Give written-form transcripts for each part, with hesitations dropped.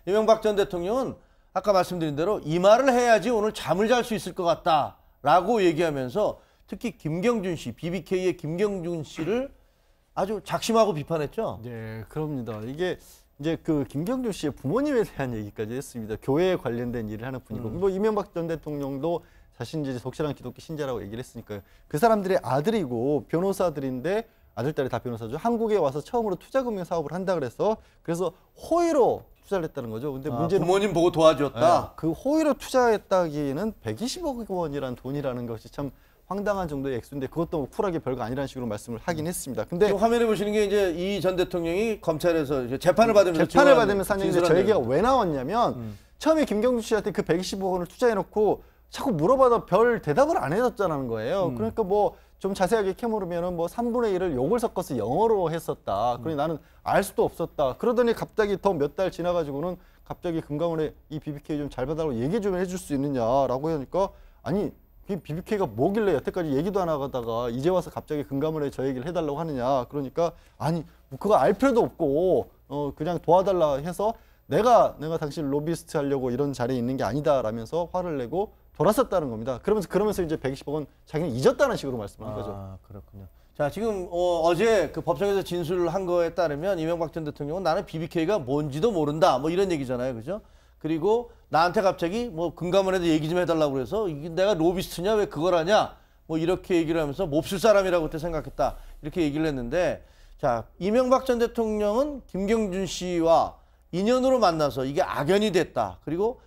이명박 전 대통령은 아까 말씀드린 대로 이 말을 해야지 오늘 잠을 잘 수 있을 것 같다라고 얘기하면서 특히 김경준 씨, BBK의 김경준 씨를 아주 작심하고 비판했죠. 네, 그럽니다. 이게 이제 그 김경준 씨의 부모님에 대한 얘기까지 했습니다. 교회에 관련된 일을 하는 분이고, 뭐 이명박 전 대통령도 자신이 이제 독실한 기독교 신자라고 얘기를 했으니까요. 그 사람들의 아들이고 변호사들인데 아들, 딸이 다 변호사죠. 한국에 와서 처음으로 투자금융 사업을 한다 그래서 호의로 투자를 했다는 거죠. 근데 문제는 부모님 보고 도와줬다. 네, 그 호의로 투자했다기에는 120억 원이라는 돈이라는 것이 참 황당한 정도의 액수인데 그것도 쿨하게 별거 아니라는 식으로 말씀을 하긴 했습니다. 근데 지금 화면에 보시는 게 이제 이 전 대통령이 검찰에서 이제 재판을 받으면서 한 얘기인데 저 얘기가 왜 나왔냐면 처음에 김경준 씨한테 그 120억 원을 투자해놓고 자꾸 물어봐도 별 대답을 안 해줬다는 거예요. 그러니까 뭐 좀 자세하게 캐물으면은 뭐 3분의 1을 욕을 섞어서 영어로 했었다. 그러니 나는 알 수도 없었다. 그러더니 갑자기 더 몇 달 지나가지고는 갑자기 금감원에 이 BBK 좀 잘 봐달라고 얘기 좀 해줄 수 있느냐라고 하니까 아니 BBK가 뭐길래 여태까지 얘기도 안 하다가 이제 와서 갑자기 금감원에 저 얘기를 해달라고 하느냐. 그러니까 아니 뭐 그거 알 필요도 없고 그냥 도와달라 해서 내가 당신 로비스트 하려고 이런 자리에 있는 게 아니다라면서 화를 내고 돌아섰다는 겁니다. 그러면서 이제 120억 원 자기는 잊었다는 식으로 말씀한 거죠. 그렇군요. 자, 지금 어제 그 법정에서 진술을 한 거에 따르면 이명박 전 대통령은 나는 BBK가 뭔지도 모른다. 뭐 이런 얘기잖아요. 그죠? 그리고 나한테 갑자기 뭐 금감원에도 얘기 좀 해달라고 그래서 이게 내가 로비스트냐 왜 그걸 하냐 뭐 이렇게 얘기를 하면서 몹쓸 사람이라고 그때 생각했다. 이렇게 얘기를 했는데 자, 이명박 전 대통령은 김경준 씨와 인연으로 만나서 이게 악연이 됐다. 그리고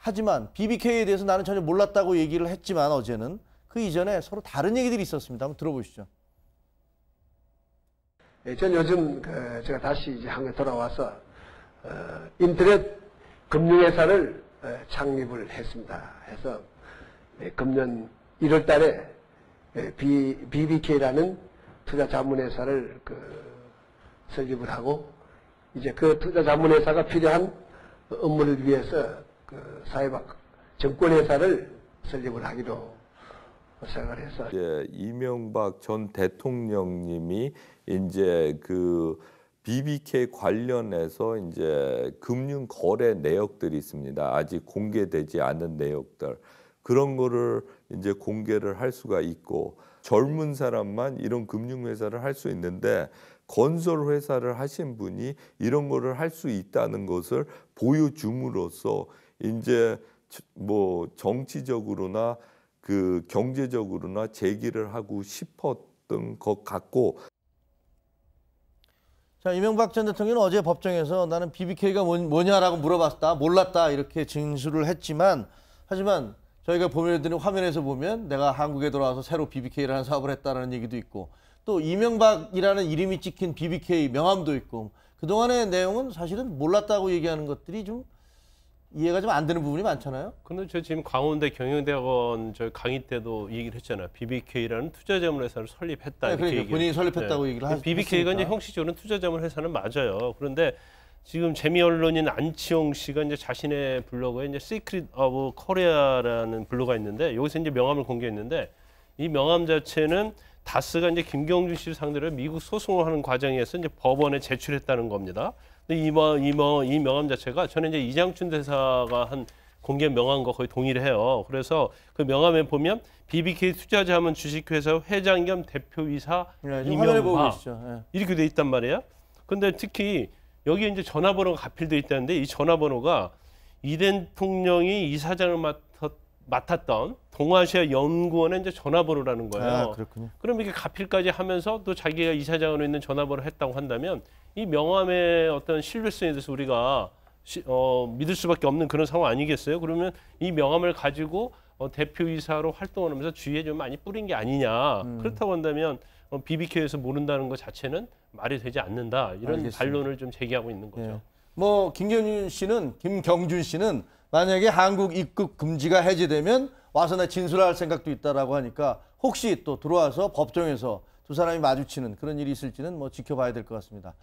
하지만 BBK에 대해서 나는 전혀 몰랐다고 얘기를 했지만 어제는 그 이전에 서로 다른 얘기들이 있었습니다. 한번 들어보시죠. 전 요즘 제가 다시 이제 한국에 돌아와서 인터넷 금융회사를 창립을 했습니다. 해서 금년 1월 달에 BBK라는 투자자문회사를 설립을 하고 이제 그 투자자문회사가 필요한 업무를 위해서 사회박 정권회사를 설립을 하기로 생각을 해서 이명박 전 대통령님이 이제 그 BBK 관련해서 이제 금융 거래 내역들이 있습니다. 아직 공개되지 않은 내역들 그런 거를 이제 공개를 할 수가 있고 젊은 사람만 이런 금융 회사를 할 수 있는데 건설 회사를 하신 분이 이런 거를 할 수 있다는 것을 보여줌으로써 이제 뭐 정치적으로나 그 경제적으로나 제기를 하고 싶었던 것 같고. 자, 이명박 전 대통령은 어제 법정에서 나는 BBK가 뭐냐라고 물어봤다, 몰랐다 이렇게 진술을 했지만 하지만 저희가 보여드린 화면에서 보면 내가 한국에 돌아와서 새로 BBK라는 사업을 했다는 얘기도 있고 또 이명박이라는 이름이 찍힌 BBK 명함도 있고 그동안의 내용은 사실은 몰랐다고 얘기하는 것들이 좀 이해가 좀 안 되는 부분이 많잖아요. 근데 저 지금 강원대 경영대학원 저 강의 때도 얘기를 했잖아요. BBK라는 투자자문회사를 설립했다. 네, 그러니까 본인이 설립했다고 얘기를 하셨으니까. BBK가 이제 형식적으로는 투자자문회사는 맞아요. 그런데 지금 재미 언론인 안치홍 씨가 이제 자신의 블로그에 이제 Secret of Korea라는 블로그가 있는데 여기서 이제 명함을 공개했는데 이 명함 자체는 다스가 이제 김경준 씨를 상대로 미국 소송을 하는 과정에서 이제 법원에 제출했다는 겁니다. 근데 이 명함 자체가 저는 이제 이장춘 대사가 한 공개 명함과 거의 동일을 해요. 그래서 그 명함에 보면 BBK 투자자문 주식회사 회장 겸 대표이사 이명박 이렇게 돼 있단 말이에요. 근데 특히 여기 이제 전화번호가 가필돼 있다는데 이 전화번호가 이 대통령이 이사장을 맡았던 동아시아 연구원의 이제 전화번호라는 거예요. 그렇군요. 그럼 이렇게 가필까지 하면서 또 자기가 이사장으로 있는 전화번호를 했다고 한다면 이 명함의 어떤 신뢰성에 대해서 우리가 믿을 수밖에 없는 그런 상황 아니겠어요? 그러면 이 명함을 가지고 대표이사로 활동을 하면서 주위에 좀 많이 뿌린 게 아니냐. 그렇다고 한다면 BBK에서 모른다는 것 자체는 말이 되지 않는다. 이런 알겠습니다. 반론을 좀 제기하고 있는 거죠. 예. 뭐 김경준 씨는 만약에 한국 입국 금지가 해제되면 와서 나 진술할 생각도 있다라고 하니까 혹시 또 들어와서 법정에서 두 사람이 마주치는 그런 일이 있을지는 뭐 지켜봐야 될 것 같습니다.